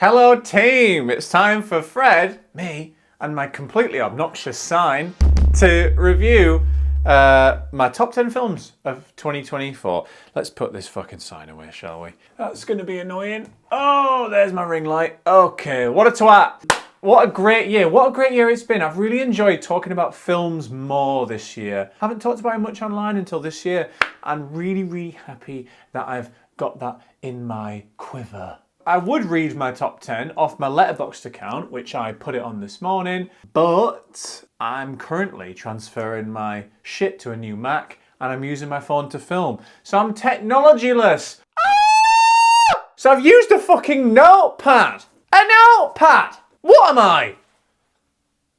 Hello team, it's time for Fred, me, and my completely obnoxious sign to review my top 10 films of 2024. Let's put this fucking sign away, shall we? That's going to be annoying. Oh, there's my ring light. Okay, what a twat. What a great year. What a great year it's been. I've really enjoyed talking about films more this year. Haven't talked about it much online until this year. I'm really, really happy that I've got that in my quiver. I would read my top 10 off my Letterboxd account, which I put it on this morning, but I'm currently transferring my shit to a new Mac and I'm using my phone to film. So I'm technologyless. So I've used a fucking notepad. A notepad! What am I?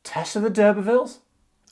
Tess of the D'Urbervilles?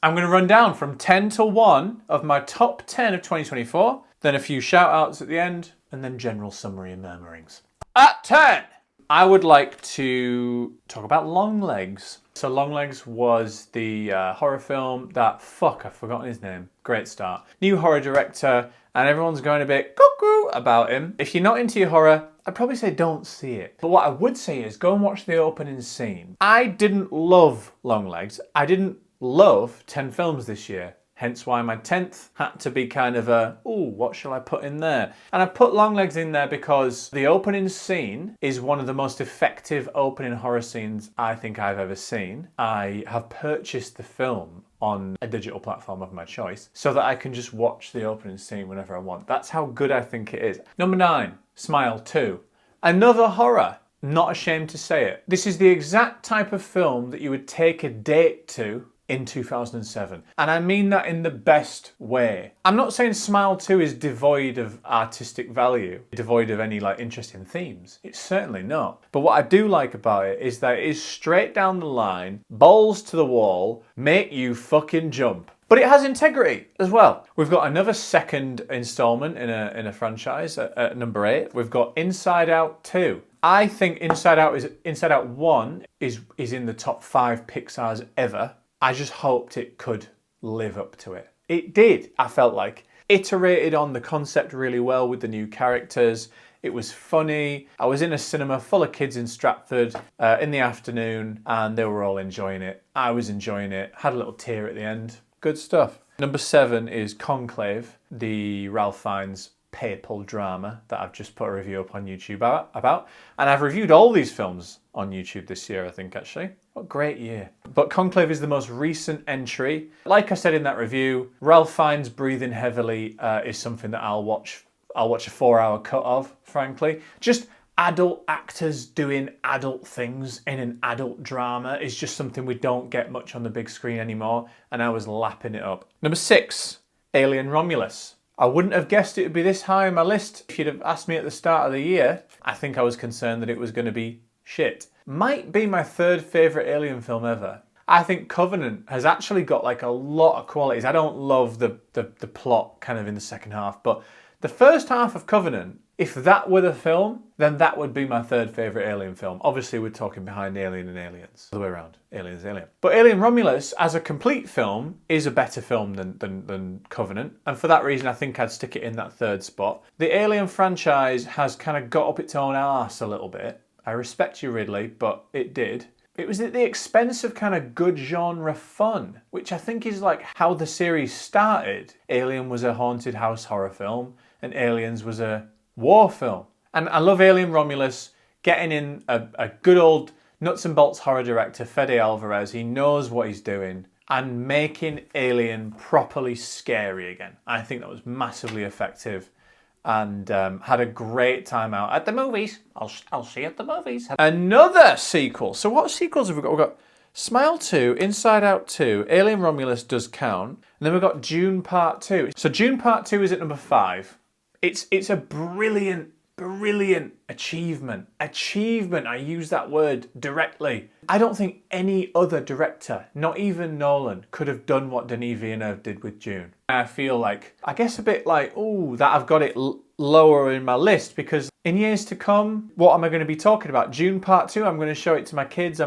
I'm going to run down from 10 to 1 of my top 10 of 2024, then a few shout outs at the end, and then general summary and murmurings. At 10, I would like to talk about Longlegs. So Longlegs was the horror film that, I've forgotten his name. Great start. New horror director, and everyone's going a bit cuckoo about him. If you're not into your horror, I'd probably say don't see it. But what I would say is go and watch the opening scene. I didn't love Longlegs. I didn't love 10 films this year. Hence why my 10th had to be kind of what shall I put in there? And I put Longlegs in there because the opening scene is one of the most effective opening horror scenes I think I've ever seen. I have purchased the film on a digital platform of my choice so that I can just watch the opening scene whenever I want. That's how good I think it is. Number 9, Smile 2. Another horror. Not ashamed to say it. This is the exact type of film that you would take a date to in 2007. And I mean that in the best way. I'm not saying Smile 2 is devoid of artistic value, devoid of any interesting themes. It's certainly not. But what I do like about it is that it is straight down the line, balls to the wall, make you fucking jump. But it has integrity as well. We've got another second installment in a franchise at number 8. We've got Inside Out 2. I think Inside Out 1 is in the top 5 Pixar's ever. I just hoped it could live up to it. It did, I felt like. Iterated on the concept really well with the new characters. It was funny. I was in a cinema full of kids in Stratford in the afternoon and they were all enjoying it. I was enjoying it. Had a little tear at the end. Good stuff. Number 7 is Conclave, the Ralph Fiennes papal drama that I've just put a review up on YouTube about. And I've reviewed all these films on YouTube this year, I think, actually. What a great year. But Conclave is the most recent entry. Like I said in that review, Ralph Fiennes breathing heavily is something that I'll watch a 4-hour cut of, frankly. Just adult actors doing adult things in an adult drama is just something we don't get much on the big screen anymore, and I was lapping it up. Number 6, Alien Romulus. I wouldn't have guessed it would be this high on my list if you'd have asked me at the start of the year. I think I was concerned that it was going to be shit. Might be my 3rd favourite Alien film ever. I think Covenant has actually got a lot of qualities. I don't love the plot kind of in the second half, but the first half of Covenant, if that were the film, then that would be my 3rd favourite Alien film. Obviously, we're talking behind Alien and Aliens. The other way around. Aliens, Alien. But Alien Romulus, as a complete film, is a better film than Covenant. And for that reason, I think I'd stick it in that 3rd spot. The Alien franchise has kind of got up its own arse a little bit. I respect you, Ridley, but it did. It was at the expense of kind of good genre fun, which I think is how the series started. Alien was a haunted house horror film, and Aliens was a war film. And I love Alien Romulus getting in a good old nuts and bolts horror director, Fede Alvarez. He knows what he's doing, and making Alien properly scary again. I think that was massively effective. And had a great time out at the movies. I'll see you at the movies. Another sequel. So what sequels have we got? We've got Smile 2, Inside Out 2, Alien Romulus does count. And then we've got Dune Part 2. So Dune Part 2 is at number 5. It's a brilliant achievement. I use that word directly. I don't think any other director, not even Nolan, could have done what Denis Villeneuve did with Dune. I feel I guess a bit that I've got it lower in my list because in years to come, what am I going to be talking about? Dune Part 2, I'm going to show it to my kids.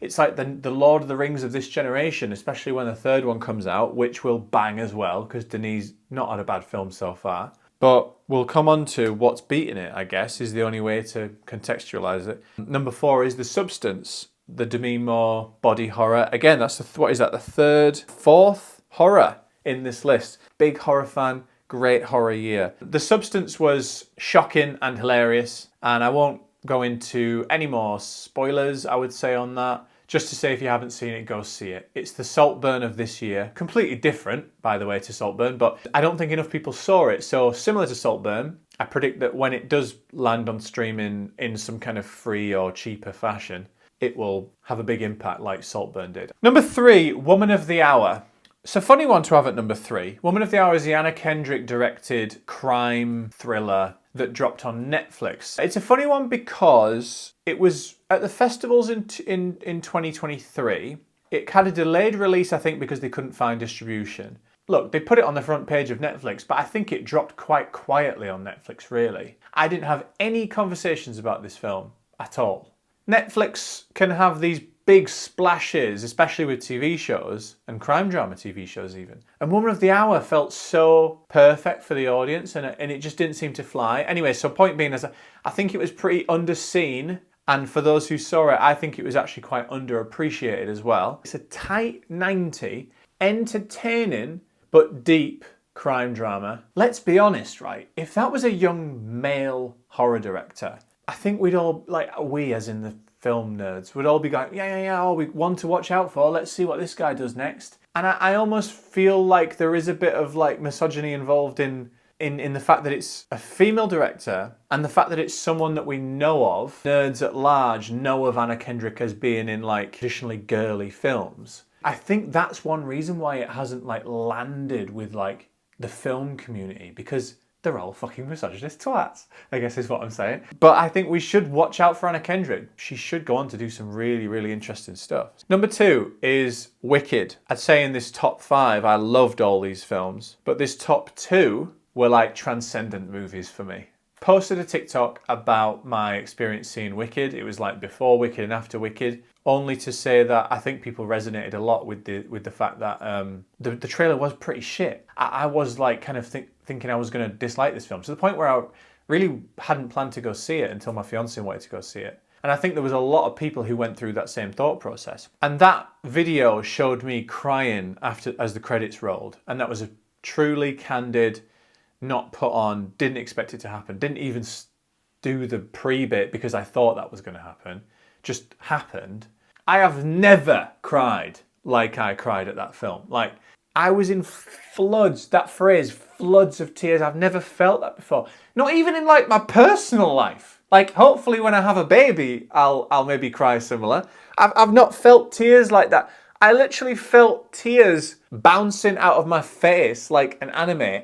It's like the Lord of the Rings of this generation, especially when the 3rd one comes out, which will bang as well because Denis not had a bad film so far. But we'll come on to what's beating it, I guess, is the only way to contextualize it. Number 4 is The Substance, the Demi Moore body horror. Again, that's what is that, the third, fourth horror in this list. Big horror fan, great horror year. The Substance was shocking and hilarious, and I won't go into any more spoilers, I would say, on that. Just to say, if you haven't seen it, go see it. It's the Saltburn of this year. Completely different, by the way, to Saltburn, but I don't think enough people saw it. So similar to Saltburn, I predict that when it does land on streaming in some kind of free or cheaper fashion, it will have a big impact like Saltburn did. Number 3, Woman of the Hour. It's a funny one to have at number 3. Woman of the Hour is the Anna Kendrick directed crime thriller that dropped on Netflix. It's a funny one because it was at the festivals in 2023. It had a delayed release, I think, because they couldn't find distribution. Look, they put it on the front page of Netflix, but I think it dropped quite quietly on Netflix, really. I didn't have any conversations about this film at all. Netflix can have these big splashes, especially with TV shows and crime drama TV shows even. And Woman of the Hour felt so perfect for the audience, and it just didn't seem to fly. Anyway, so point being is I think it was pretty underseen, and for those who saw it, I think it was actually quite underappreciated as well. It's a tight 90, entertaining but deep crime drama. Let's be honest, right? If that was a young male horror director, I think we'd all, like we as in the film nerds, would all be going, yeah, oh, we want to watch out for, let's see what this guy does next. And I almost feel like there is a bit of like misogyny involved in the fact that it's a female director and the fact that it's someone that we know of. Nerds at large know of Anna Kendrick as being in like traditionally girly films. I think that's one reason why it hasn't like landed with like the film community, because they're all fucking misogynist twats, I guess is what I'm saying. But I think we should watch out for Anna Kendrick. She should go on to do some really, really interesting stuff. Number 2 is Wicked. I'd say in this top 5, I loved all these films, but this top 2 were like transcendent movies for me. Posted a TikTok about my experience seeing Wicked. It was like before Wicked and after Wicked. Only to say that I think people resonated a lot with the fact that the trailer was pretty shit. I was like kind of thinking I was going to dislike this film, to the point where I really hadn't planned to go see it until my fiance wanted to go see it. And I think there was a lot of people who went through that same thought process. And that video showed me crying as the credits rolled. And that was a truly candid, not put on, didn't expect it to happen, didn't even do the pre-bit because I thought that was going to happen. Just happened. I have never cried like I cried at that film. Like, I was in floods, that phrase, floods of tears. I've never felt that before. Not even in like my personal life. Like, hopefully when I have a baby, I'll maybe cry similar. I've not felt tears like that. I literally felt tears bouncing out of my face like an anime.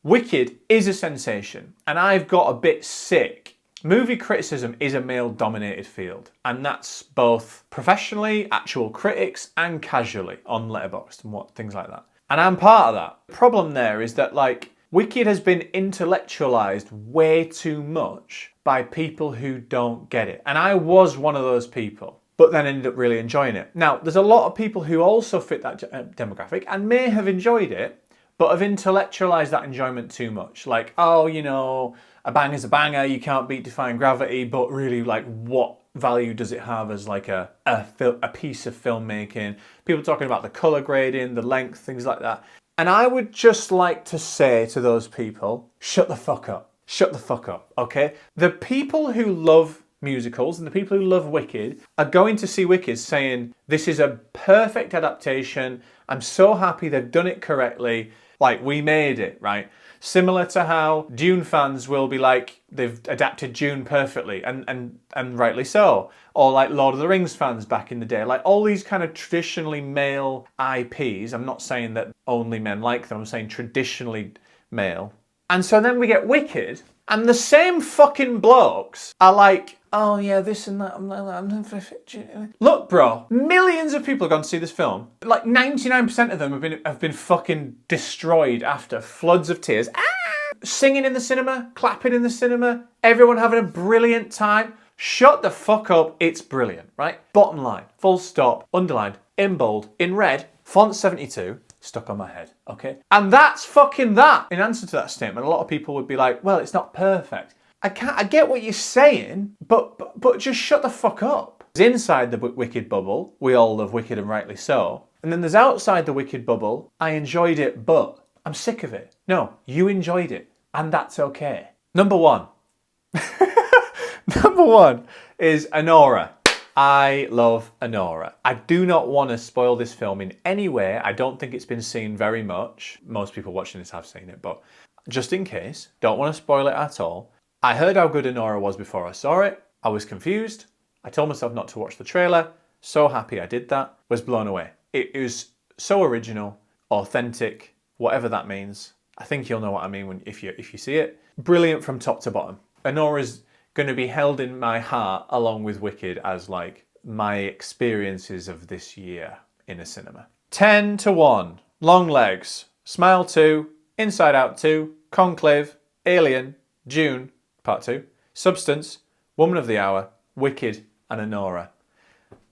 Wicked is a sensation, and I've got a bit sick. Movie criticism is a male-dominated field, and that's both professionally, actual critics, and casually on Letterboxd and things like that. And I'm part of that. The problem there is that like Wicked has been intellectualized way too much by people who don't get it. And I was one of those people, but then ended up really enjoying it. Now, there's a lot of people who also fit that demographic and may have enjoyed it, but have intellectualized that enjoyment too much. Like, oh, you know, a bang is a banger, you can't beat Defying Gravity, but really, like, what value does it have as like a piece of filmmaking? People talking about the color grading, the length, things like that. And I would just like to say to those people, shut the fuck up. Shut the fuck up, okay? The people who love musicals and the people who love Wicked are going to see Wicked saying, this is a perfect adaptation. I'm so happy they've done it correctly. Like, we made it, right? Similar to how Dune fans will be like, they've adapted Dune perfectly, and rightly so. Or like Lord of the Rings fans back in the day. Like all these kind of traditionally male IPs, I'm not saying that only men like them, I'm saying traditionally male. And so then we get Wicked, and the same fucking blokes are like, oh yeah, this and that. Look, bro, millions of people have gone to see this film. Like 99% of them have been fucking destroyed after floods of tears. Singing in the cinema, clapping in the cinema, everyone having a brilliant time. Shut the fuck up, it's brilliant, right? Bottom line, full stop, underlined, in bold, in red, font 72. stuck on my head, okay? And that's fucking that. In answer to that statement, a lot of people would be like, well, it's not perfect. I get what you're saying, but just shut the fuck up. Inside the Wicked bubble, we all love Wicked and rightly so. And then there's outside the Wicked bubble, I enjoyed it, but I'm sick of it. No, you enjoyed it, and that's okay. Number one. Number one is Anora. I love Anora. I do not want to spoil this film in any way. I don't think it's been seen very much. Most people watching this have seen it, but just in case, don't want to spoil it at all. I heard how good Anora was before I saw it. I was confused. I told myself not to watch the trailer. So happy I did that. Was blown away. It was so original, authentic, whatever that means. I think you'll know what I mean if you see it. Brilliant from top to bottom. Anora's going to be held in my heart along with Wicked as like my experiences of this year in a cinema. 10-1. Long Legs, Smile 2, Inside Out 2, Conclave, Alien, June, Part 2, Substance, Woman of the Hour, Wicked, and Anora.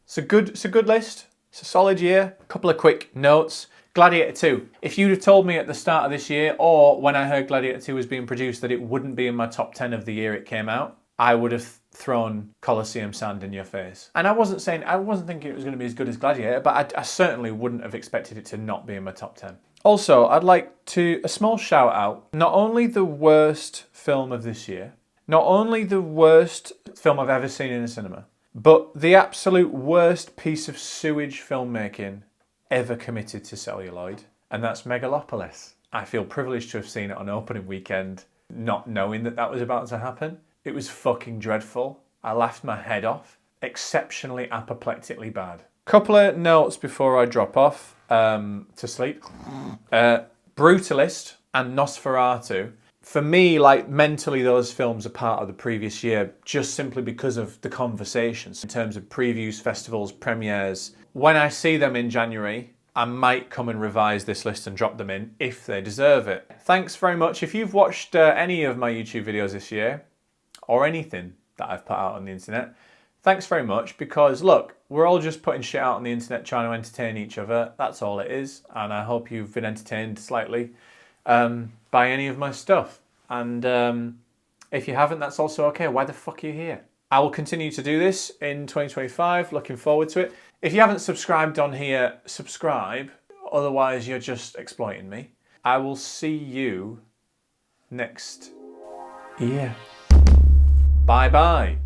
It's a good list. It's a solid year. A couple of quick notes. Gladiator 2. If you'd have told me at the start of this year, or when I heard Gladiator 2 was being produced, that it wouldn't be in my top 10 of the year it came out, I would have thrown Colosseum sand in your face. And I wasn't thinking it was going to be as good as Gladiator, but I certainly wouldn't have expected it to not be in my top 10. Also, I'd like a small shout out, not only the worst film of this year, not only the worst film I've ever seen in a cinema, but the absolute worst piece of sewage filmmaking ever committed to celluloid, and that's Megalopolis. I feel privileged to have seen it on opening weekend, not knowing that was about to happen. It was fucking dreadful. I laughed my head off. Exceptionally apoplectically bad. Couple of notes before I drop off to sleep. Brutalist and Nosferatu. For me, like mentally, those films are part of the previous year just simply because of the conversations in terms of previews, festivals, premieres. When I see them in January, I might come and revise this list and drop them in if they deserve it. Thanks very much. If you've watched any of my YouTube videos this year, or anything that I've put out on the internet, thanks very much, because look, we're all just putting shit out on the internet trying to entertain each other. That's all it is. And I hope you've been entertained slightly by any of my stuff. And if you haven't, that's also okay. Why the fuck are you here? I will continue to do this in 2025. Looking forward to it. If you haven't subscribed on here, subscribe. Otherwise, you're just exploiting me. I will see you next year. Bye-bye.